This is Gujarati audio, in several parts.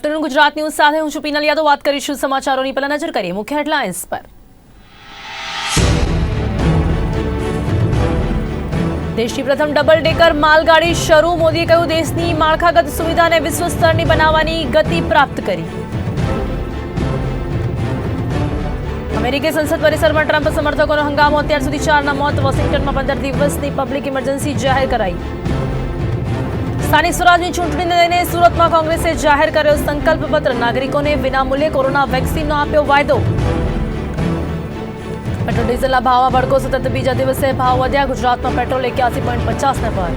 આફ્ટરનૂન ગુજરાત ન્યૂઝ સાથે હું છું પીનલ યાદવ। વાત કરીશું સમાચારોની। પહેલા નજર કરીએ મુખ્ય હેડલાઇન્સ પર। દેશની પ્રથમ ડબલ ડેકર માલગાડી શરૂ। મોદીએ કહ્યું દેશની માળખાગત સુવિધાને વિશ્વ સ્તરની બનાવવાની ગતિ પ્રાપ્ત કરી। અમેરિકી સંસદ પરિસરમાં ટ્રમ્પ સમર્થકોનો હંગામો। અત્યાર સુધી 4ના મોત। વોશિંગ્ટનમાં 15 દિવસની પબ્લિક ઇમરજન્સી જાહેર કરાઈ। સ્થાનિક સ્વરાજની ચૂંટણીને લઈને સુરતમાં કોંગ્રેસે જાહેર કર્યો સંકલ્પપત્ર। નાગરિકોને વિનામૂલ્યે કોરોના વેક્સિનનો આપ્યો વાયદો। પેટ્રોલ ડીઝલના ભાવમાં ભડકો। સતત બીજા દિવસે ભાવ વધ્યા। ગુજરાતમાં પેટ્રોલ 81.50 પર।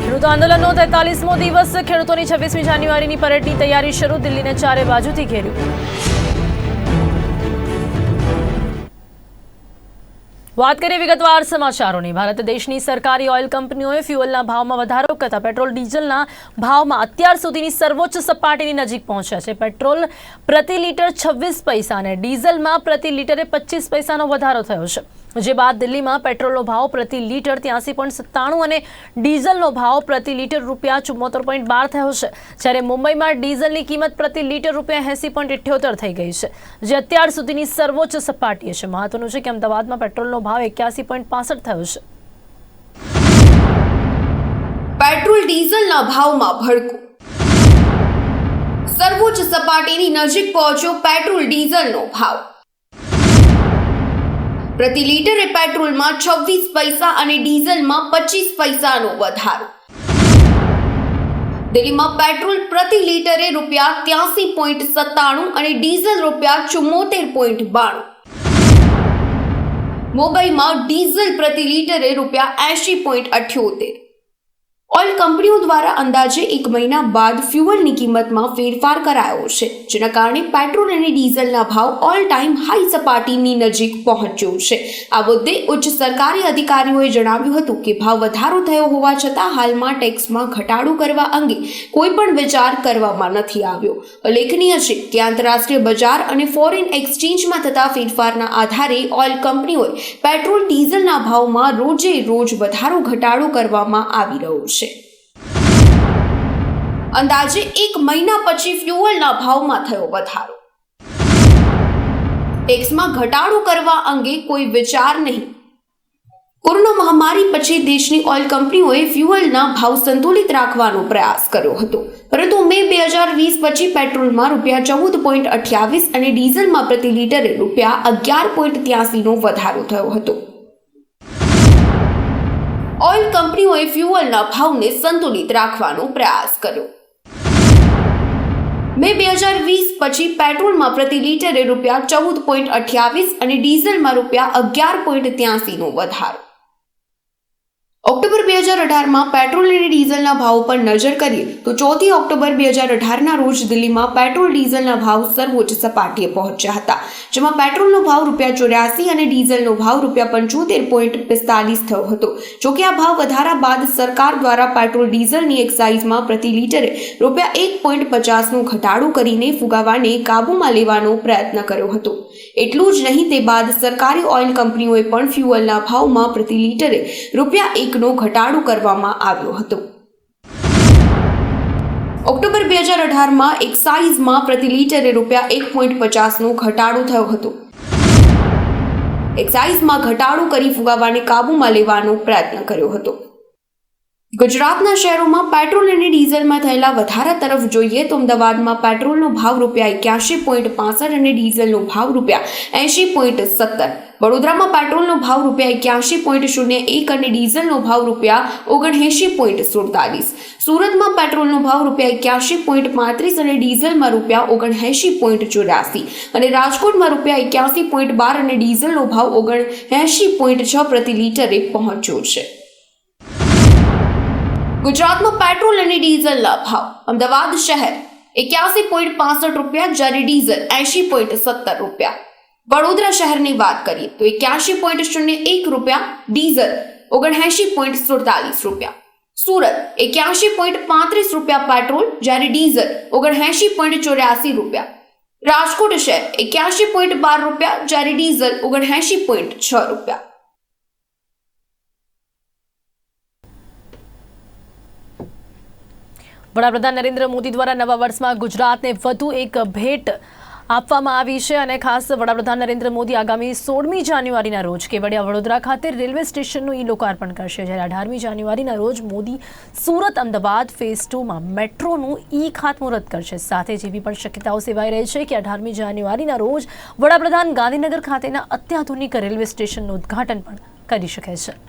ખેડૂત આંદોલનનો 43મો દિવસ। ખેડૂતોની 26મી જાન્યુઆરીની પરેડની તૈયારી શરૂ। દિલ્હીને ચારે બાજુથી ઘેર્યું। વાત કરીએ વિગતવાર સમાચારોની। ભારત દેશની સરકારી ઓઇલ કંપનીઓએ ફ્યુઅલના ભાવમાં વધારો કરતા પેટ્રોલ ડીઝલના ભાવમાં અત્યાર સુધીની સર્વોચ્ચ સપાટીની નજીક પહોંચ્યા છે। પેટ્રોલ પ્રતિ લીટર 26 પૈસા અને ડીઝલમાં પ્રતિ લીટરે 25 પૈસાનો વધારો થયો છે। જે બાદ દિલ્હીમાં પેટ્રોલનો ભાવ પ્રતિ લીટર 83.97 અને ડીઝલનો ભાવ પ્રતિ લીટર ₹74.12 થયો છે। જ્યારે મુંબઈમાં ડીઝલની કિંમત પ્રતિ લીટર ₹80.78 થઈ ગઈ છે, જે અત્યાર સુધીની સર્વોચ્ચ સપાટીએ છે। મહત્વનું છે કે અમદાવાદમાં પેટ્રોલનો ભાવ 81.65 થયો છે। પેટ્રોલ ડીઝલના ભાવમાં ભડકો। સર્વોચ્ચ સપાટીની નજીક પહોંચ્યો પેટ્રોલ ડીઝલનો ભાવ। પ્રતિ લીટરે પેટ્રોલમાં 26 પૈસા અને ડીઝલમાં 25 પૈસાનો વધારો। દિલ્હીમાં પેટ્રોલ પ્રતિ લીટરે ₹83.97 અને ડીઝલ ₹74.92। મુંબઈમાં ડીઝલ પ્રતિ લીટરે ₹80.78। ઓઇલ કંપનીઓ દ્વારા અંદાજે 1 મહિના બાદ ફ્યુઅલની કિંમતમાં ફેરફાર કરાયો છે, જેના કારણે પેટ્રોલ અને ડીઝલના ભાવ ઓલ ટાઈમ હાઈ સપાટીની નજીક પહોંચ્યો છે। આ મુદ્દે ઉચ્ચ સરકારી અધિકારીઓએ જણાવ્યું હતું કે ભાવ વધારો થયો હોવા છતાં હાલમાં ટેક્સમાં ઘટાડો કરવા અંગે કોઈ પણ વિચાર કરવામાં નથી આવ્યો। ઉલ્લેખનીય છે કે આંતરરાષ્ટ્રીય બજાર અને ફોરેન એક્સચેન્જમાં થતા ફેરફારના આધારે ઓઇલ કંપનીઓએ પેટ્રોલ ડીઝલના ભાવમાં રોજે રોજ વધારો ઘટાડો કરવામાં આવી રહ્યો છે। અંદાજે 1 મહિના પછી ફ્યુઅલના ભાવમાં થયો વધારો। ટેક્સમાં ઘટાડો કરવા અંગે કોઈ વિચાર નહીં। કોરોના મહામારી પછી દેશની ઓઇલ કંપનીઓએ ફ્યુઅલના ભાવ સંતુલિત રાખવાનો પ્રયાસ કર્યો હતો, પરંતુ મે 2020 પછી પેટ્રોલમાં ₹14.28 અને ડીઝલમાં પ્રતિ લીટરે ₹11.83નો વધારો થયો હતો। ઓઇલ કંપનીઓએ ફ્યુઅલના ભાવને સંતુલિત રાખવાનો પ્રયાસ કર્યો। મે 2020 પછી પેટ્રોલમાં પ્રતિ લીટરે ₹14.28 અને ડીઝલમાં ₹11.83નો વધારો। ઓક્ટોબર 2018માં પેટ્રોલ અને ડીઝલના ભાવ પર નજર કરીએ તો 4 ઓક્ટોબર 2018ના રોજ દિલ્હીમાં પેટ્રોલ ડીઝલના ભાવ સર્વોચ્ચ સપાટીએ પહોંચ્યા હતા, જેમાં પેટ્રોલનો ભાવ ₹84 અને ડીઝલનો ભાવ ₹75.45 થયો હતો। જોકે આ ભાવ વધારા બાદ સરકાર દ્વારા પેટ્રોલ ડીઝલની એક્સાઇઝમાં પ્રતિ લીટરે ₹1.50નો ઘટાડો કરીને ફુગાવાને કાબૂમાં લેવાનો પ્રયત્ન કર્યો હતો। એટલું જ નહીં, તે બાદ સરકારી ઓઇલ કંપનીઓએ પણ ફ્યુઅલના ભાવમાં પ્રતિ લીટરે ₹1નો ઘટાડો કરવામાં આવ્યો હતો। ઓક્ટોબર 2018માં એક્સાઇઝમાં પ્રતિ લીટરે ₹1.50નો ઘટાડો થયો હતો। એક્સાઇઝમાં ઘટાડો કરી ફુગાવાને કાબૂમાં લેવાનો પ્રયત્ન કર્યો હતો। ગુજરાતના શહેરોમાં પેટ્રોલ અને ડીઝલમાં થયેલા વધારા તરફ જોઈએ તો અમદાવાદમાં પેટ્રોલનો ભાવ ₹81.65 અને ડીઝલનો ભાવ ₹80.70। વડોદરામાં પેટ્રોલનો ભાવ ₹81.01 અને ડીઝલનો ભાવ ₹79.47। સુરતમાં પેટ્રોલનો ભાવ ₹81.35 અને ડીઝલમાં ₹79.84 અને રાજકોટમાં ₹81.12 અને ડીઝલનો ભાવ ₹79.6 પ્રતિ લીટરે પહોંચ્યો છે। ગુજરાતમાં પેટ્રોલ અને ડીઝલના ભાવ। અમદાવાદ શહેર ₹81.65 જ્યારે ડીઝલ ₹80.70। વડોદરા શહેરની વાત કરીએ તો ₹81.01, ડીઝલ ₹79.47। સુરત ₹81.35 પેટ્રોલ જ્યારે ડીઝલ ₹79.84। રાજકોટ શહેર ₹81.12 જ્યારે ડીઝલ ₹79.6। વડાપ્રધાન નરેન્દ્ર મોદી દ્વારા નવા વર્ષમાં ગુજરાતને વધુ એક ભેટ આપવામાં આવી છે અને ખાસ વડાપ્રધાન નરેન્દ્ર મોદી આગામી 16મી જાન્યુઆરીના રોજ કેવડિયા વડોદરા ખાતે રેલવે સ્ટેશનનું લોકાર્પણ કરશે, જ્યારે 18મી જાન્યુઆરીના રોજ મોદી સુરત અમદાવાદ ફેઝ 2માં મેટ્રોનું ખાતમુહૂર્ત કરશે. સાથે જ એવી પણ શક્યતાઓ સેવાઈ રહી છે કે 18મી જાન્યુઆરીના રોજ વડાપ્રધાન ગાંધીનગર ખાતેના અત્યાધુનિક રેલવે સ્ટેશનનું ઉદ્ઘાટન પણ કરી શકે છે.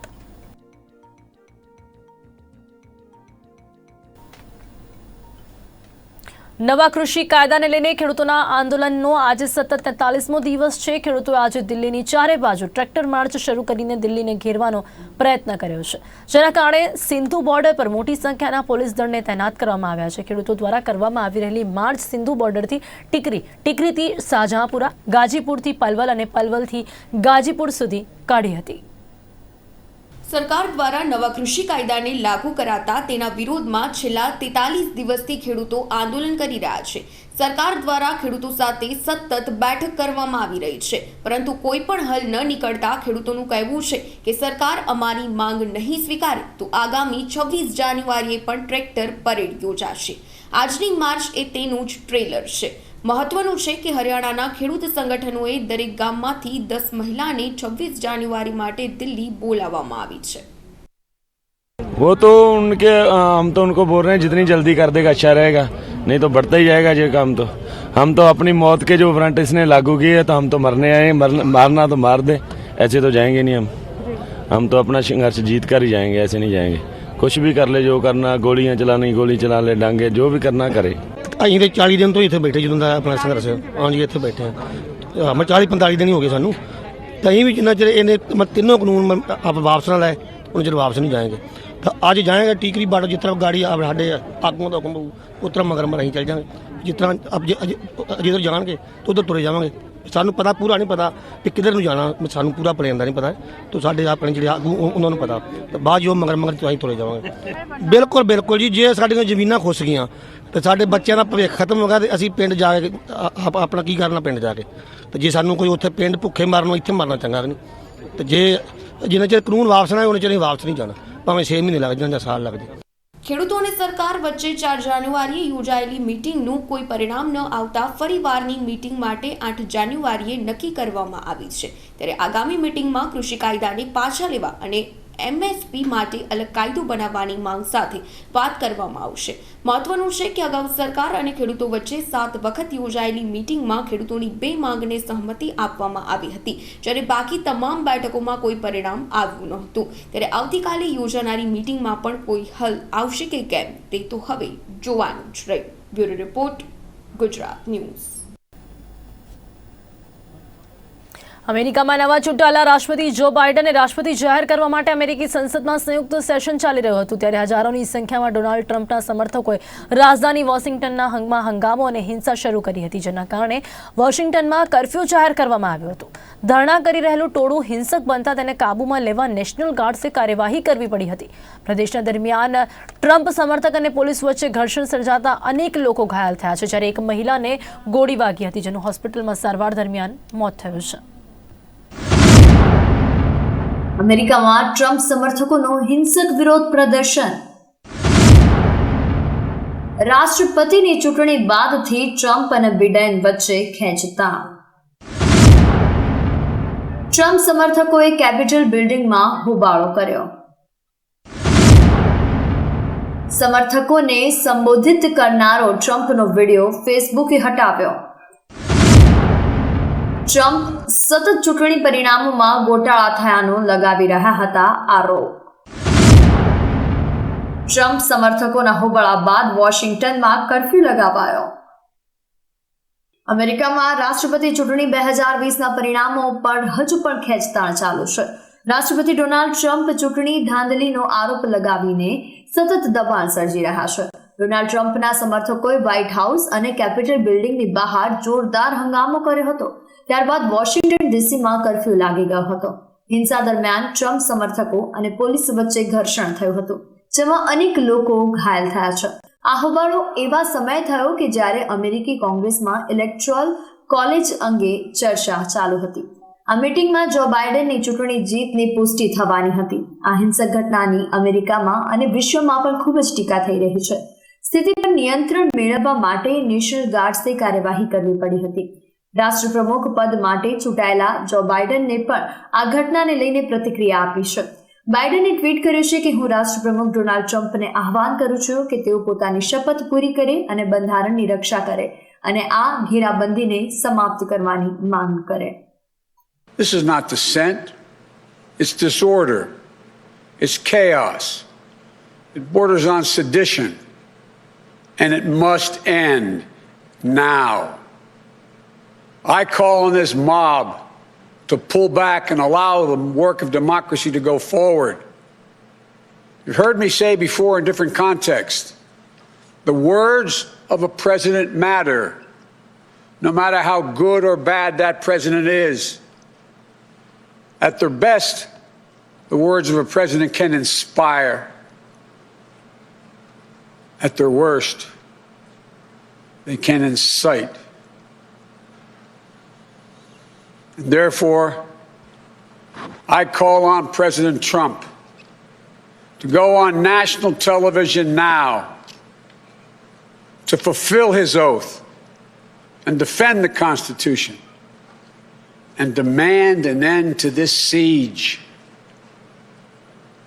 નવા કૃષિ કાયદાને લઈને ખેડૂતોના આંદોલનનો આજે સતત 43મો દિવસ છે. ખેડૂતોએ આજે દિલ્હીની ચારે બાજુ ટ્રેક્ટર માર્ચ શરૂ કરીને દિલ્હીને ઘેરવાનો પ્રયત્ન કર્યો છે, જેના કારણે સિંધુ બોર્ડર પર મોટી સંખ્યાના પોલીસ દળને તૈનાત કરવામાં આવ્યા છે. ખેડૂતો દ્વારા કરવામાં આવી રહેલી માર્ચ સિંધુ બોર્ડરથી ટીકરીથી શાહજહાંપુરા, ગાજીપુરથી પલવલ અને પલવલથી ગાજીપુર સુધી કાઢી હતી. સરકાર દ્વારા નવા કૃષિ કાયદાને લાગુ કરાતા તેના વિરોધમાં છેલ્લા 43 દિવસથી ખેડૂતો આંદોલન કરી રહ્યા છે. સરકાર દ્વારા ખેડૂતો સાથે સતત બેઠક કરવામાં આવી રહી છે, પરંતુ કોઈ પણ હલ ન નીકળતા ખેડૂતોનું કહેવું છે કે સરકાર અમારી માંગ નહીં સ્વીકારે તો આગામી 26 જાન્યુઆરીએ પણ ટ્રેક્ટર પરેડ યોજાશે. આજની માર્ચ એ તેનું જ ટ્રેલર છે. મહત્વનું છે કે હરિયાણાના ખેડૂત સંગઠનોએ દરેક ગામમાંથી 10 महिलाને 26 જાન્યુઆરી માટે दिल्ली બોલાવવામાં આવી છે. वो तो उनके हम तो उनको बोल रहे हैं जितनी जल्दी कर देगा अच्छा रहेगा, नहीं तो बढ़ता ही जाएगा ये काम. तो हम तो अपनी मौत के जो वारंट इसने लागू किए है तो हम तो मरने आए, मारना तो मार दे, ऐसे तो जाएंगे नहीं. हम तो अपना संघर्ष जीत कर ही जाएंगे, ऐसे नहीं जाएंगे. कुछ भी कर ले, जो करना, गोलियां चलानी गोली चला ले, डांगे जो भी करना करे. ਅਸੀਂ ਤੇ 40 ਦਿਨ ਤੋਂ ਇੱਥੇ ਬੈਠੇ, ਜਦੋਂ ਦਾ ਆਪਣਾ ਸੰਘਰਸ਼ ਹਾਂਜੀ ਇੱਥੇ ਬੈਠੇ ਹਾਂ. ਮੈਂ 40-45 ਦਿਨ ਹੀ ਹੋ ਗਏ ਸਾਨੂੰ. ਤਾਂ ਅਸੀਂ ਵੀ ਜਿੰਨਾ ਚਿਰ ਇਹਨੇ ਤਿੰਨੋਂ ਕਾਨੂੰਨ ਆਪ ਵਾਪਸ ਨਾ ਲਏ ਉਹਨਾਂ ਚਿਰ ਵਾਪਸ ਨਹੀਂ ਜਾਏਂਗੇ. ਤਾਂ ਅੱਜ ਜਾਏਗਾ ਟੀਕਰੀ ਬਾਰਡਰ, ਜਿਸ ਤਰ੍ਹਾਂ ਗਾੜੀ ਸਾਡੇ ਆਗੂਆਂ ਦਾ ਹੁਕਮ ਹੋਊ ਉਸ ਤਰ੍ਹਾਂ ਮਗਰ ਅਸੀਂ ਚੱਲ ਜਾਵਾਂਗੇ. ਜਿਸ ਤਰ੍ਹਾਂ ਜਿੱਧਰ ਜਾਣਗੇ ਤਾਂ ਉੱਧਰ ਤੁਰੇ ਜਾਵਾਂਗੇ. ਸਾਨੂੰ ਪਤਾ ਪੂਰਾ ਨਹੀਂ ਪਤਾ ਕਿ ਕਿੱਧਰ ਨੂੰ ਜਾਣਾ, ਸਾਨੂੰ ਪੂਰਾ ਪਲੈਨ ਦਾ ਨਹੀਂ ਪਤਾ. ਤਾਂ ਸਾਡੇ ਆਪਣੇ ਜਿਹੜੇ ਆਗੂ ਉਹਨਾਂ ਨੂੰ ਪਤਾ. ਤਾਂ ਬਾਅਦ ਜੋ ਮਗਰ ਅਸੀਂ ਤੁਰੇ ਜਾਵਾਂਗੇ. ਬਿਲਕੁਲ ਜੀ. ਜੇ ਸਾਡੀਆਂ ਜ਼ਮੀਨਾਂ ਖੁੱਸ ਗਈਆਂ ਤੇ ਸਾਡੇ ਬੱਚਿਆਂ ਦਾ ਭਵਿੱਖ ਖਤਮ ਹੋ ਗਿਆ ਤੇ ਅਸੀਂ ਪਿੰਡ ਜਾ ਕੇ ਆਪਣਾ ਕੀ ਕਰਨਾ ਪਿੰਡ ਜਾ ਕੇ. ਤੇ ਜੇ ਸਾਨੂੰ ਕੋਈ ਉੱਥੇ ਪਿੰਡ ਭੁੱਖੇ ਮਾਰਨੋਂ ਇੱਥੇ ਮਰਨਾ ਚੰਗਾ ਨਹੀਂ. ਤੇ ਜੇ ਜਿੰਨਾ ਚਿਰ ਕਾਨੂੰਨ ਵਾਪਸ ਨਾ ਉਹਨਾਂ ਚਿਰ ਅਸੀਂ ਵਾਪਸ ਨਹੀਂ ਜਾਣਾ, ਭਾਵੇਂ 6 ਮਹੀਨੇ ਲੱਗ ਜਾਣ ਜਾਂ ਸਾਲ ਲੱਗ ਜਾਏ. ખેડૂતો અને સરકાર વચ્ચે 4 જાન્યુઆરીએ યોજાયેલી મીટિંગનું કોઈ પરિણામ ન આવતા ફરીવારની મીટિંગ માટે 8 જાન્યુઆરીએ નક્કી કરવામાં આવી છે. ત્યારે આગામી મીટિંગમાં કૃષિ કાયદાને પાછા લેવા અને MSP માટે અલગ કાયદો બનાવવાની માંગ સાથે વાત કરવામાં આવશે. મહત્વનું છે કે અગાઉ સરકાર અને ખેડૂતો વચ્ચે 7 વખત યોજાયેલી મીટિંગમાં ખેડૂતોની 2 માંગને સહમતિ આપવામાં આવી હતી, જ્યારે બાકી તમામ બેઠકોમાં કોઈ પરિણામ આવ્યું નહોતું. ત્યારે આવતીકાલે યોજાનારી મીટિંગમાં પણ કોઈ હલ આવશે કે કેમ તે તો હવે જોવાનું જ રહ્યું. Bureau report, Gujarat news. અમેરિકામાં નવા ચૂંટાયેલા રાષ્ટ્રપતિ જો બાઇડનને રાષ્ટ્રપતિ જાહેર કરવા માટે અમેરિકી સંસદમાં સંયુક્ત સેશન ચાલી રહ્યું હતું, ત્યારે હજારોની સંખ્યામાં ડોનાલ્ડ ટ્રમ્પના સમર્થકોએ રાજધાની વોશિંગ્ટનના હંગામો અને હિંસા શરૂ કરી હતી, જેના કારણે વોશિંગ્ટનમાં કર્ફ્યુ જાહેર કરવામાં આવ્યો હતો. ધરણા કરી રહેલું ટોળું હિંસક બનતા તેને કાબૂમાં લેવા નેશનલ ગાર્ડ્સે કાર્યવાહી કરવી પડી હતી. પ્રદેશના દરમિયાન ટ્રમ્પ સમર્થક અને પોલીસ વચ્ચે ઘર્ષણ સર્જાતા અનેક લોકો ઘાયલ થયા છે, જ્યારે એક મહિલાને ગોળી વાગી હતી, જેનું હોસ્પિટલમાં સારવાર દરમિયાન મોત થયું છે. અમેરિકામાં ટ્રમ્પ સમર્થકોનો હિંસક વિરોધ પ્રદર્શન. રાષ્ટ્રપતિની ચૂંટણી બાદથી ટ્રમ્પ અને બિડેન વચ્ચે ખેંચતાણ. ટ્રમ્પ સમર્થકોએ કેપિટલ બિલ્ડિંગમાં હોબાળો કર્યો. સમર્થકોને સંબોધિત કરનારો ટ્રમ્પનો વિડીયો ફેસબુકે હટાવ્યો. ટ્રમ્પ સતત ચૂંટણી પરિણામોમાં ગોટાળા થયાનો લગાવી રહ્યા હતા આરોપ. ટ્રમ્પ સમર્થકોના હોબાળા બાદ વોશિંગ્ટનમાં કર્ફ્યુ લગાવાયો. અમેરિકામાં રાષ્ટ્રપતિ ચૂંટણી 2020ના પરિણામો પર હજુ પણ ખેંચતાણ ચાલુ છે. રાષ્ટ્રપતિ ડોનાલ્ડ ટ્રમ્પ ચૂંટણી ધાંધલીનો આરોપ લગાવીને સતત દબાણ સર્જી રહ્યા છે. ડોનાલ્ડ ટ્રમ્પના સમર્થકોએ વ્હાઇટ હાઉસ અને કેપિટલ બિલ્ડિંગની બહાર જોરદાર હંગામો કર્યો હતો. ત્યારબાદ વોશિંગ્ટન ડીસીમાં કર્ફ્યુ લાગી ગયો હતો. હિંસા દરમિયાન ટ્રમ્પ સમર્થકો અને પોલીસ વચ્ચે ઘર્ષણ થયું હતું, જેમાં અનેક લોકો ઘાયલ થયા છે. આ હોબાળો એવા સમયે થયો કે જ્યારે અમેરિકી કોંગ્રેસમાં ઇલેક્ટોરલ કોલેજ અંગે ચર્ચા ચાલુ હતી. આ મીટિંગમાં જો બાઇડનની ચૂંટણી જીતની પુષ્ટિ થવાની હતી. આ હિંસક ઘટનાની અમેરિકામાં અને વિશ્વમાં પણ ખૂબ જ ટીકા થઈ રહી છે. સ્થિતિ પર નિયંત્રણ મેળવવા માટે નેશનલ ગાર્ડ્સે કાર્યવાહી કરવી પડી હતી. રાષ્ટ્રપ્રમુખ પદ માટે ચૂંટાયેલા જો બાઇડનને પણ આ ઘટનાને લઈને પ્રતિક્રિયા આપી છે. બાઇડને ટ્વીટ કર્યું છે કે હું રાષ્ટ્રપ્રમુખ ડોનાલ્ડ ટ્રમ્પને આહવાન કરું છું કે તેઓ પોતાની શપથ પૂરી કરે અને બંધારણની રક્ષા કરે અને આ ઘેરાબંધીને સમાપ્ત કરવાની માંગ કરે. This is not dissent. It's disorder. It's chaos. It borders on sedition. And it must end now. I call on this mob to pull back and allow the work of democracy to go forward. You've heard me say before in different contexts, the words of a president matter, no matter how good or bad that president is. At their best, the words of a president can inspire. At their worst, they can incite. Therefore, I call on President Trump to go on national television now to fulfill his oath and defend the Constitution and demand an end to this siege,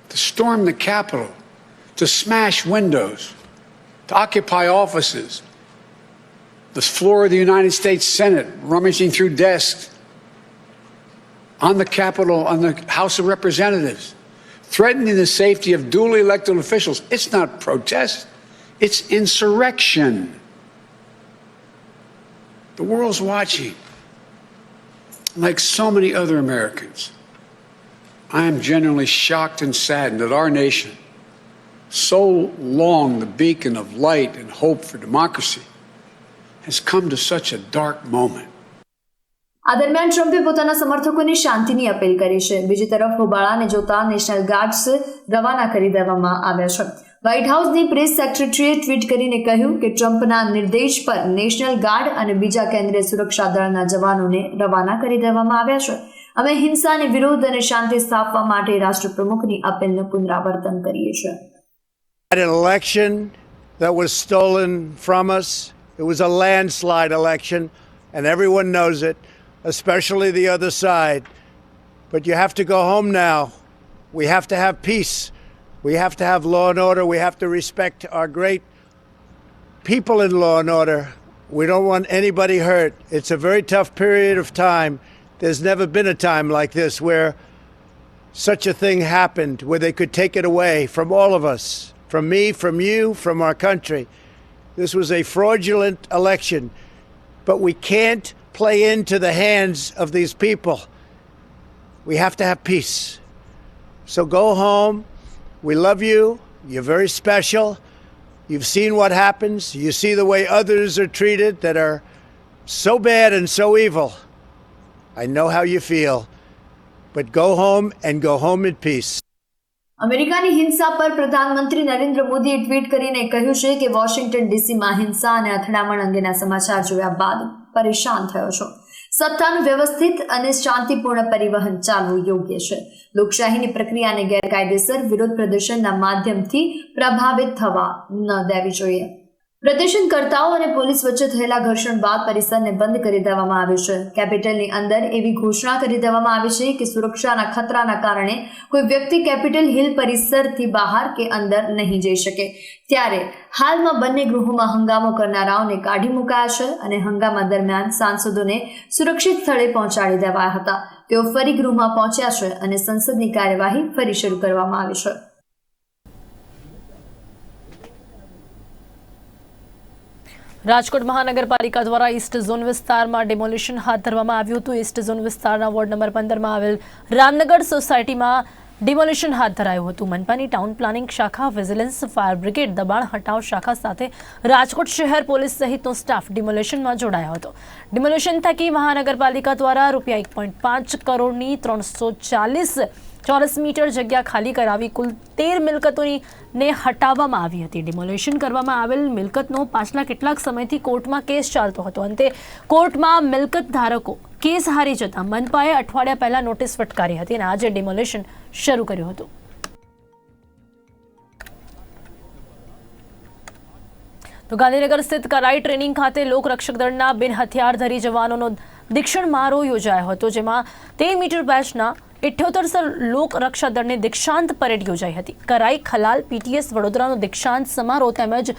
to storm the Capitol, to smash windows, to occupy offices, the floor of the United States Senate, rummaging through desks, on the Capitol, on the House of Representatives, threatening the safety of duly elected officials. It's not protest, it's insurrection. The world's watching. Like so many other Americans, I am genuinely shocked and saddened that our nation, so long the beacon of light and hope for democracy, has come to such a dark moment. આ દરમિયાન ટ્રમ્પે પોતાના સમર્થકોને શાંતિની અપીલ કરી છે. બીજી તરફ હોબાળાને જોતા નેશનલ ગાર્ડ્સ રવાના કરી દેવામાં આવ્યા છે. વ્હાઇટ હાઉસની પ્રેસ સેક્રેટરીએ ટ્વીટ કરીને કહ્યું કે ટ્રમ્પના નિર્દેશ પર નેશનલ ગાર્ડ અને બીજા કેન્દ્રીય સુરક્ષા દળના જવાનોને રવાના કરી દેવામાં આવ્યા છે. અમે હિંસાને વિરોધ અને શાંતિ સ્થાપવા માટે રાષ્ટ્રપ્રમુખની અપીલનું પુનરાવર્તન કરીએ છીએ. An election that was stolen from us. It was a landslide election, and everyone knows it, especially the other side. But you have to go home now. We have to have peace. We have to have law and order. We have to respect our great people in law and order. We don't want anybody hurt. It's a very tough period of time. There's never been a time like this where such a thing happened, where they could take it away from all of us, from me, from you, from our country. This was a fraudulent election, but we can't play into the hands of these people. We have to have peace. So go home. We love you. You're very special. You've seen what happens. You see the way others are treated that are so bad and so evil. I know how you feel. But go home and go home in peace. અમેરિકાની હિંસા પર પ્રધાનમંત્રી નરેન્દ્ર મોદીએ ટ્વીટ કરીને કહ્યું છે કે વોશિંગ્ટન ડીસીમાં હિંસા અને અથડામણ અંગેના સમાચાર જોયા બાદ પરેશાન થયો છું. સત્તાનું વ્યવસ્થિત અને શાંતિપૂર્ણ પરિવહન ચાલવું યોગ્ય છે. લોકશાહીની પ્રક્રિયાને ગેરકાયદેસર વિરોધ પ્રદર્શનના માધ્યમથી પ્રભાવિત થવા ન દેવી જોઈએ. પ્રદર્શનકર્તાઓ અને પોલીસ વચ્ચે થયેલા ઘર્ષણ બાદ પરિસરને બંધ કરી દેવામાં આવ્યું છે. કેપિટલની અંદર એવી ઘોષણા કરી દેવામાં આવી છે કે સુરક્ષાના ખતરાના કારણે કોઈ વ્યક્તિ કેપિટલ હિલ પરિસરથી બહાર કે અંદર નહીં જઈ શકે. ત્યારે હાલમાં બંને ગૃહોમાં હંગામો કરનારાઓને કાઢી મુકાયા છે અને હંગામા દરમિયાન સાંસદોને સુરક્ષિત સ્થળે પહોંચાડી દેવાયા હતા. તેઓ ફરી ગૃહમાં પહોંચ્યા છે અને સંસદની કાર્યવાહી ફરી શરૂ કરવામાં આવી છે. રાજકોટ મહાનગરપાલિકા દ્વારા ઈસ્ટ ઝોન વિસ્તારમાં ડિમોલિશન હાથ ધરવામાં આવ્યું હતું. ઈસ્ટ ઝોન વિસ્તારના વોર્ડ નંબર 15માં આવેલ રામનગર સોસાયટીમાં ડિમોલિશન હાથ ધરાયું હતું. મનપાની ટાઉન પ્લાનિંગ શાખા, વિજિલન્સ, ફાયર બ્રિગેડ, દબાણ હટાવ શાખા સાથે રાજકોટ શહેર પોલીસ સહિતનો સ્ટાફ ડિમોલિશનમાં જોડાયો હતો. ડિમોલિશન થકી મહાનગરપાલિકા દ્વારા ₹1.5 કરોડની 340 ચોરસ મીટર જગ્યા ખાલી કરાવી કુલ 13 મિલકતોને હટાવવામાં આવી હતી. ડિમોલિશન કરવામાં આવેલ મિલકતનો પાછલા કેટલાક સમયથી કોર્ટમાં કેસ ચાલતો હતો. અંતે કોર્ટમાં મિલકત ધારકો કેસ હારી જતા મનપાએ અઠવાડિયા પહેલા નોટિસ ફટકારી હતી અને આજે ડિમોલિશન શરૂ કર્યું હતું. તો ગાંધીનગર સ્થિત કરાઈ ટ્રેનિંગ ખાતે લોકરક્ષક દળના બિન હથિયારધારી જવાનોનો દીક્ષણ સમારોહ યોજાયો હતો, જેમાં 13 મીટર બેચના 78 લોક રક્ષા દળની દીક્ષાંત પરેડ યોજાઈ હતી. કરાઈ ખલાલ પીટીએસ વડોદરાનો દીક્ષાંત સમારોહ તેમજ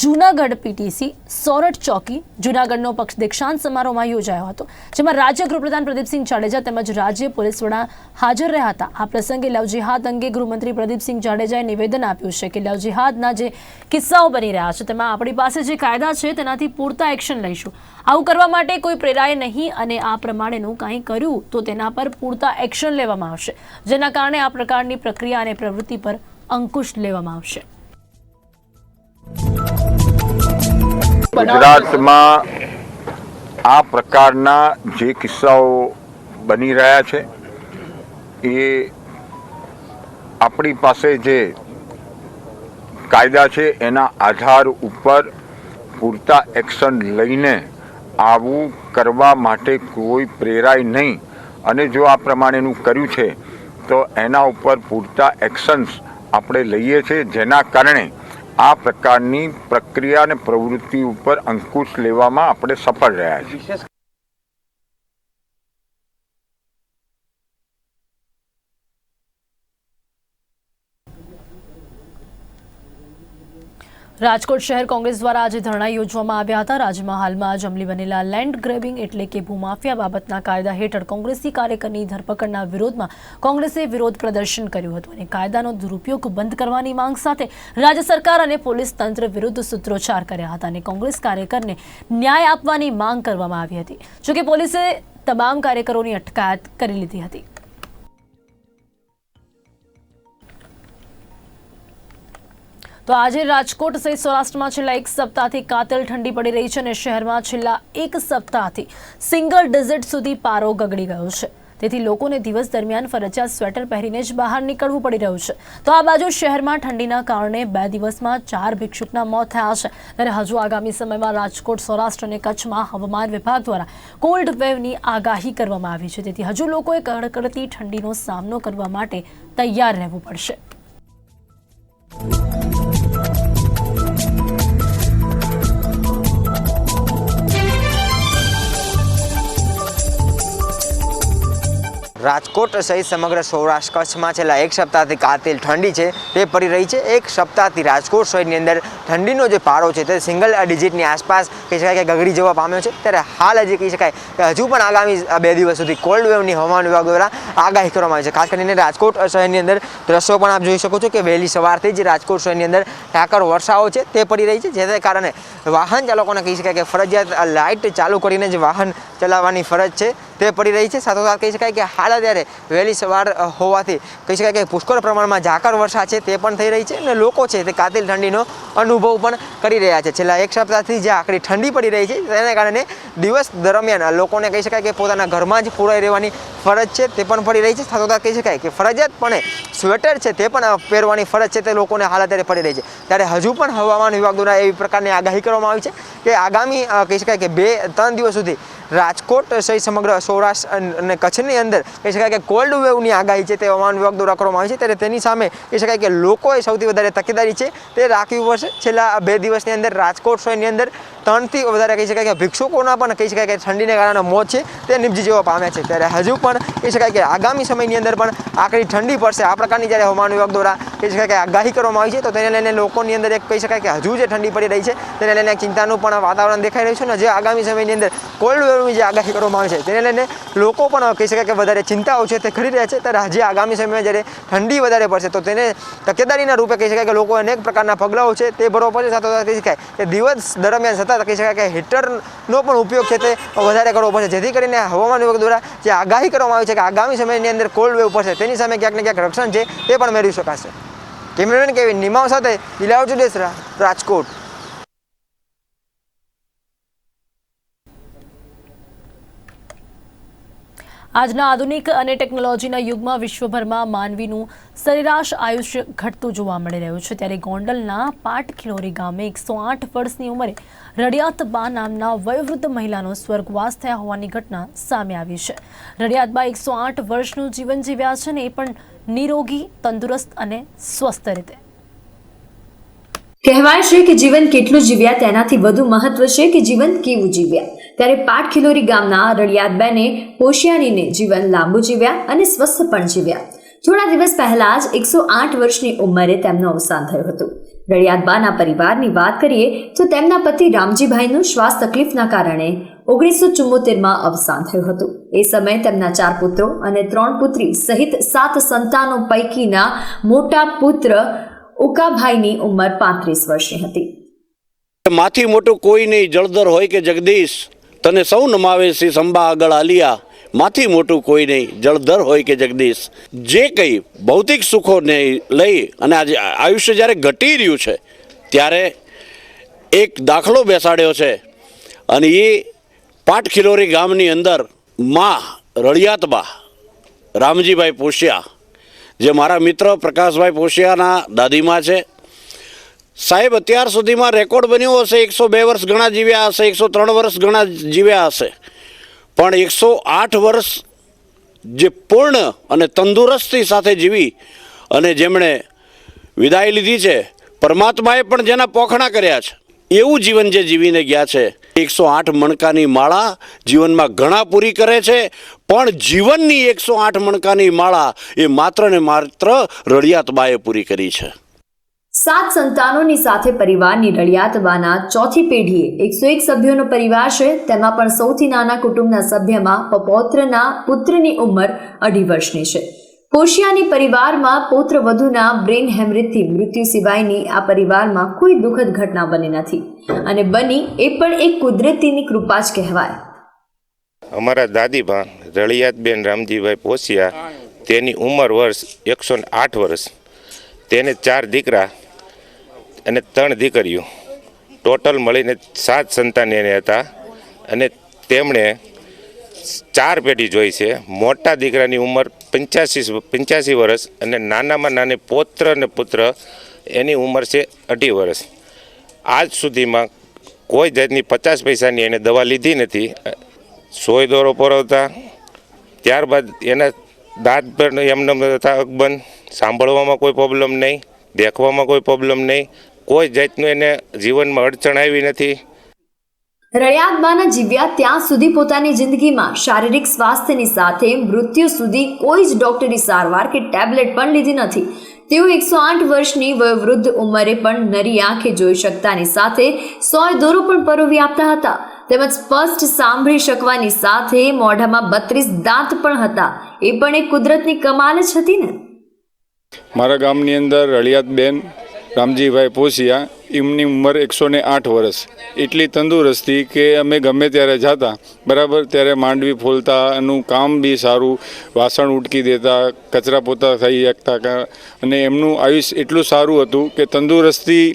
જૂનાગઢ પીટીસી સોરઠ ચોકી જૂનાગઢનો પક્ષ દીક્ષાંત સમારોહમાં યોજાયો હતો, જેમાં રાજ્ય ગૃહપ્રધાન પ્રદીપસિંહ જાડેજા તેમજ રાજ્ય પોલીસ વડા હાજર રહ્યા હતા. આ પ્રસંગે લવ જિહાદ અંગે ગૃહમંત્રી પ્રદીપસિંહ જાડેજાએ નિવેદન આપ્યું છે કે લવ જિહાદના જે કિસ્સાઓ બની રહ્યા છે તેમાં આપણી પાસે જે કાયદા છે તેનાથી પૂરતા એક્શન લઈશું. આવું કરવા માટે કોઈ પ્રેરાય નહીં અને આ પ્રમાણેનું કંઈ કર્યું તો તેના પર પૂરતા એક્શન લેવામાં આવશે, જેના કારણે આ પ્રકારની પ્રક્રિયા અને પ્રવૃત્તિ પર અંકુશ લેવામાં આવશે. ગુજરાતમાં આ પ્રકારના જે કિસ્સાઓ બની રહ્યા છે એ આપણી પાસે જે કાયદા છે એના આધાર ઉપર પૂરતા એક્શન લઈને આવું કરવા માટે કોઈ પ્રેરાય નહીં અને જો આ પ્રમાણેનું કર્યું છે તો એના ઉપર પૂરતા એક્શન્સ આપણે લઈએ છીએ, જેના કારણે આ પ્રકારની પ્રક્રિયા અને પ્રવૃત્તિ ઉપર અંકુશ લેવામાં આપણે સફળ રહ્યા છીએ. રાજકોટ શહેર કોંગ્રેસ દ્વારા આજે ધરણા યોજવામાં આવ્યા હતા. રાજ્યમાં હાલમાં જમલી બનેલા લેન્ડ ગ્રેબિંગ એટલે કે ભૂમાફિયા બાબતના કાયદા હેઠળ કોંગ્રેસી કાર્યકરની ધરપકડના વિરોધમાં કોંગ્રેસે વિરોધ પ્રદર્શન કર્યું હતું અને કાયદાનો દુરુપયોગ બંધ કરવાની માંગ સાથે રાજ્ય સરકાર અને પોલીસ તંત્ર વિરુદ્ધ સૂત્રોચ્ચાર કર્યા હતા અને કોંગ્રેસ કાર્યકરને ન્યાય આપવાની માંગ કરવામાં આવી હતી. જોકે પોલીસે તમામ કાર્યકરોની અટકાયત કરી લીધી હતી. તો આજે રાજકોટ સહિત સૌરાષ્ટ્રમાં છેલ્લા એક સપ્તાહથી કાતિલ ઠંડી પડી રહી છે અને શહેરમાં છેલ્લા એક સપ્તાહથી સિંગલ ડિજિટ સુધી પારો ગગડી ગયો છે. તેથી લોકોને દિવસ દરમિયાન ફરજિયાત સ્વેટર પહેરીને જ બહાર નીકળવું પડી રહ્યું છે. તો આ બાજુ શહેરમાં ઠંડીના કારણે 2 દિવસમાં 4 ભિક્ષુકના મોત થયા છે, ત્યારે હજુ આગામી સમયમાં રાજકોટ, સૌરાષ્ટ્ર અને કચ્છમાં હવામાન વિભાગ દ્વારા કોલ્ડ વેવની આગાહી કરવામાં આવી છે. તેથી હજુ લોકોએ કડકડતી ઠંડીનો સામનો કરવા માટે તૈયાર રહેવું પડશે. રાજકોટ સહિત સમગ્ર સૌરાષ્ટ્ર કચ્છમાં છેલ્લા એક સપ્તાહથી કાતિલ ઠંડી છે તે પડી રહી છે. એક સપ્તાહથી રાજકોટ શહેરની અંદર ઠંડીનો જે પારો છે તે સિંગલ ડિજિટની આસપાસ કહી શકાય કે ગગડી જવા પામ્યો છે. ત્યારે હાલ હજી કહી શકાય કે હજુ પણ આગામી 2 દિવસ સુધી કોલ્ડ વેવની હવામાન વિભાગ દ્વારા આગાહી કરવામાં આવી છે. ખાસ કરીને રાજકોટ શહેરની અંદર દ્રશ્યો પણ આપ જોઈ શકો છો કે વહેલી સવારથી જ રાજકોટ શહેરની અંદર ઠાકર વર્ષાઓ છે તે પડી રહી છે, જેના કારણે વાહન ચાલકોને કહી શકાય કે ફરજિયાત લાઇટ ચાલુ કરીને જ વાહન ચલાવવાની ફરજ છે તે પડી રહી છે. સાથોસાથ કહી શકાય કે હાલ અત્યારે વહેલી સવાર હોવાથી કહી શકાય કે પુષ્કળ પ્રમાણમાં ઝાકર વર્ષા છે તે પણ થઈ રહી છે અને લોકો છે તે કાતિલ ઠંડીનો અનુભવ પણ કરી રહ્યા છે. છેલ્લા એક સપ્તાહથી જે આકરી ઠંડી પડી રહી છે તેના કારણે દિવસ દરમિયાન લોકોને કહી શકાય કે પોતાના ઘરમાં જ પુરાઈ રહેવાની ફરજ છે તે પણ પડી રહી છે. સાથોસાથ કહી શકાય કે ફરજિયાતપણે સ્વેટર છે તે પણ પહેરવાની ફરજ છે તે લોકોને હાલ અત્યારે પડી રહી છે. ત્યારે હજુ પણ હવામાન વિભાગ દ્વારા એવી પ્રકારની આગાહી કરવામાં આવી છે કે આગામી કહી શકાય કે 2-3 દિવસ સુધી રાજકોટ સહિત સમગ્ર સૌરાષ્ટ્ર અને કચ્છની અંદર કહી શકાય કે કોલ્ડ વેવની આગાહી છે તે હવામાન વિભાગ દ્વારા કરવામાં આવી છે. ત્યારે તેની સામે કહી શકાય કે લોકોએ સૌથી વધારે તકેદારી છે તે રાખવી પડશે. છેલ્લા 2 દિવસની અંદર રાજકોટ શહેરની અંદર 3 થી વધારે કહી શકાય કે ભિક્ષુકોના પણ કહી શકાય કે ઠંડીને કારણે મોત છે તે નિપજી જવા પામ્યા છે. ત્યારે હજુ પણ કહી શકાય કે આગામી સમયની અંદર પણ આકરી ઠંડી પડશે. આ પ્રકારની જ્યારે હવામાન વિભાગ દ્વારા કહી શકાય કે આગાહી કરવામાં આવી છે તો તેને લઈને લોકોની અંદર એક કહી શકાય કે હજુ જે ઠંડી પડી રહી છે તેને લઈને ચિંતાનું પણ વાતાવરણ દેખાઈ રહ્યું છે. અને જે આગામી સમયની અંદર કોલ્ડ વેવની જે આગાહી કરવામાં આવી છે તેને લઈને લોકો પણ કહી શકાય કે વધારે ચિંતાઓ છે તે કરી રહ્યા છે. ત્યારે હજી આગામી સમયમાં જ્યારે ઠંડી વધારે પડશે તો તેને તકેદારીના રૂપે કહી શકાય કે લોકો અનેક પ્રકારના પગલાઓ છે તે ભરવો પડશે. સાથોસાથ કહી શકાય કે દિવસ દરમિયાન સતત કહી શકાય કે હીટરનો પણ ઉપયોગ છે તે વધારે કરવો પડશે, જેથી કરીને હવામાન વિભાગ દ્વારા જે આગાહી કરવામાં આવી છે કે આગામી સમયની અંદર કોલ્ડ વેવ પડશે તેની સામે ક્યાંક ને ક્યાંક રક્ષણ છે તે પણ મેળવી શકાશે. કેમેરામેન કેવિન નિમાવ સાથે દિલાવર ચુડેસરા, રાજકોટ. આજના આધુનિક અને ટેકનોલોજીના યુગમાં વિશ્વભરમાં માનવીનું સરેરાશ આયુષ્ય ઘટતું જોવા મળી રહ્યું છે. ત્યારે ગોંડલના પાટખિલોરી ગામે 108 વર્ષની ઉંમરે રડિયાતબા નામના વયોવૃદ્ધ મહિલાનો સ્વર્ગવાસ થયા હોવાની ઘટના સામે આવી છે. રડિયાતબા 108 વર્ષનું જીવન જીવ્યા છે ને એ પણ નિરોગી, તંદુરસ્ત અને સ્વસ્થ રીતે. કહેવાય છે કે જીવન કેટલું જીવ્યા તેનાથી વધુ મહત્વ છે કે જીવન કેવું જીવ્યા. ત્યારે પાટખિલોરી ગામના રળિયાતબેને પોશિયાનીને જીવન લાંબુ જીવ્યા અને સ્વસ્થ પણ જીવ્યા. થોડા દિવસ પહેલા જ 108 વર્ષની ઉંમરે તેમનું અવસાન થયું હતું. રળિયાતબાના પરિવારની વાત કરીએ તો તેમના પતિ રામજીભાઈનું શ્વાસ તકલીફના કારણે 1974માં અવસાન થયું હતું. એ સમયે તેમના 4 પુત્રો અને 3 પુત્રી સહિત 7 સંતાનો પૈકીના મોટા પુત્ર ઉકાભાઈની ઉંમર 35 વર્ષની હતી. માથી મોટું કોઈ નહીં, જળધર હોય કે જગદીશ, તને સૌ નમાવે છે સંભા આગળ આલિયા. માથી મોટું કોઈ નહીં, જળધર હોય કે જગદીશ. જે કંઈ ભૌતિક સુખોને લઈ અને આજે આયુષ્ય જ્યારે ઘટી રહ્યું છે ત્યારે એક દાખલો બેસાડ્યો છે અને એ પાટખિલોરી ગામની અંદર માં રળિયાતબા રામજીભાઈ પોશિયા, જે મારા મિત્ર પ્રકાશભાઈ પોશિયાના દાદીમા છે. સાહેબ અત્યાર સુધીમાં રેકોર્ડ બન્યો હશે 102 વર્ષ ઘણા જીવ્યા હશે, 103 વર્ષ ઘણા જીવ્યા હશે, પણ 108 વર્ષ જે પૂર્ણ અને તંદુરસ્તી સાથે જીવી અને જેમણે વિદાય લીધી છે, પરમાત્માએ પણ જેના પોખણા કર્યા છે એવું જીવન જે જીવીને ગયા છે. 108 મણકાની માળા જીવનમાં ઘણા પૂરી કરે છે, પણ જીવનની 108 મણકાની માળા એ માત્ર ને માત્ર રળિયાતબાએ પૂરી કરી છે. 7 સંતાનોની સાથે પરિવારની રળિયાતબાના ચોથી પેઢીએ 101 સભ્યોનો પરિવાર છે. તેમાં પણ સૌથી નાના કુટુંબના સભ્યમાં પૌત્રના પુત્રની ઉંમર 2.5 વર્ષની છે. પોશિયાની પરિવારમાં પૌત્ર વધુના બ્રેન હેમરેજથી મૃત્યુ સિવાયની આ પરિવારમાં કોઈ દુઃખદ ઘટના બની નથી, અને બની એ પણ એક કુદરતીની કૃપા જ કહેવાય. અમારા દાદીબા રળિયાતબેન રામજીભાઈ પોશિયા, તેની ઉંમર વર્ષ 108 વર્ષ. તેને 4 દીકરા અને 3 દીકરીઓ, ટોટલ મળીને 7 સંતાન એને હતા. અને તેમણે 4 પેઢી જોઈ છે. મોટા દીકરાની ઉંમર 85 વર્ષ અને નાનામાં નાની પૌત્ર અને પુત્ર એની ઉંમર છે 2.5 વર્ષ. આજ સુધીમાં કોઈ જાતની 50 પૈસાની એને દવા લીધી નથી. સોય દોરો પરોવતા, ત્યારબાદ એના દાંત પણ એમને હતા અકબંધ, સાંભળવામાં કોઈ પ્રોબ્લેમ નહીં, દેખવામાં કોઈ પ્રોબ્લેમ નહીં, કોઈ જાતનું એને જીવનમાં અડચણ આવી નથી. રળિયાતબાના જીવ્યા ત્યાં સુધી પોતાની જિંદગીમાં શારીરિક સ્વાસ્થ્યની સાથે મૃત્યુ સુધી કોઈ જ ડોક્ટરી સારવાર કે ટેબ્લેટ પણ લીધી નથી. તેઓ 108 વર્ષની વયોવૃદ્ધ ઉંમરે પણ નરી આંખે જોઈ શકતાની સાથે સોય દોરો પણ પરોવી આપતા હતા, તેમજ સ્પષ્ટ સાંભળી શકવાની સાથે મોઢામાં 32 દાંત પણ હતા. એ પણ એક કુદરતની કમાલ જ હતી ને. મારા ગામની અંદર રળિયાતબેન રામજીભાઈ પોશિયા, એમની ઉંમર 108 વર્ષ. એટલી તંદુરસ્તી કે અમે ગમે ત્યારે જતા બરાબર ત્યારે માંડવી ફોલતા, એનું કામ બી સારું, વાસણ ઉટકી દેતા, કચરા પોતા થઈ શકતા, અને એમનું આયુષ્ય એટલું સારું હતું કે તંદુરસ્તી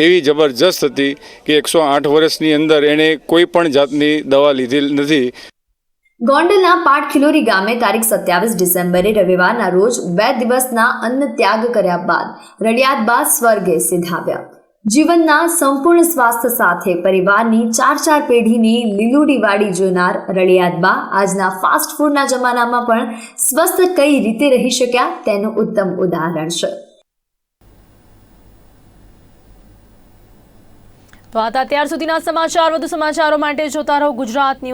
એવી જબરજસ્ત હતી કે 108 વર્ષની અંદર એણે કોઈ પણ જાતની દવા લીધેલ નથી. ગોંડલના પાટખિલોરી ગામે તારીખ 27 ડિસેમ્બરે રવિવારના રોજ 2 દિવસના અન્ન ત્યાગ કર્યા બાદ રળિયાતબા સ્વર્ગે સિધાવ્યા. જીવનના સંપૂર્ણ સ્વાસ્થ્ય સાથે પરિવારની 4 પેઢીની લીલુડીવાડી જોનાર રળિયાતબા આજના ફાસ્ટ ફૂડના જમાનામાં પણ સ્વસ્થ કઈ રીતે રહી શક્યા તેનું ઉત્તમ ઉદાહરણ છે. તો આ હતા અત્યાર સુધીના સમાચાર. વધુ સમાચારો માટે જોતા રહો ગુજરાત ન્યૂઝ.